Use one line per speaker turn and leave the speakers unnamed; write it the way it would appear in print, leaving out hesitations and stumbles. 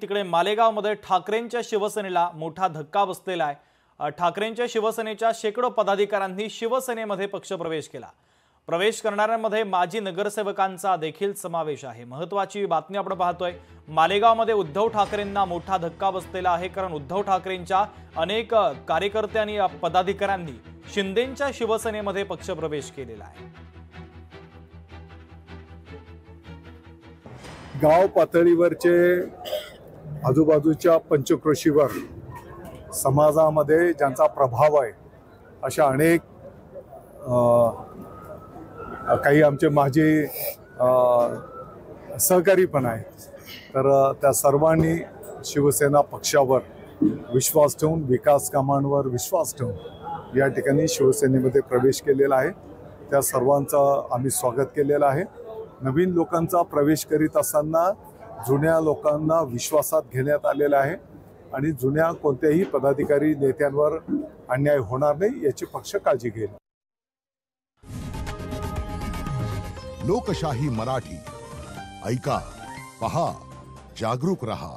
तिकडे मालेगावमध्ये ठाकरेंच्या शिवसेनेला मोठा धक्का बसलेला आहे। ठाकरेंच्या शिवसेनेच्या शेकडो पदाधिकाऱ्यांनी शिवसेनेमध्ये पक्षप्रवेश केला। प्रवेश करणाऱ्यांमध्ये माजी नगरसेवकांचा देखील समावेश आहे। महत्त्वाची बातमी आपण पाहतोय, मालेगावमध्ये उद्धव ठाकरेंना मोठा धक्का बसलेला आहे, कारण उद्धव ठाकरेंच्या अनेक कार्यकर्त्यांनी पदाधिकाऱ्यांनी शिंदेंच्या शिवसेनेमध्ये पक्षप्रवेश केलेला आहे।
गाव पातळीवरचे आजूबाजूच्या पंचक्रोशीवर समाजामध्ये ज्यांचा प्रभाव आहे अशा अनेक काही आमचे माजी सहकारी पण आहेत, तर त्या सर्वांनी शिवसेना पक्षावर विश्वास ठेवून, विकास कामांवर विश्वास ठेवून या ठिकाणी शिवसेनेमध्ये प्रवेश केलेला आहे। त्या सर्वांचं आम्ही स्वागत केलेलं आहे। नवीन लोकांचा प्रवेश करीत असताना जुन्या लोकांना विश्वासात घेण्यात आलेला आहे आणि जुन्या कोणत्याही पदाधिकारी नेत्यांवर अन्याय होणार नाही याची पक्ष काळजी घेईल।
लोकशाही मराठी ऐका, पहा, जागरूक रहा।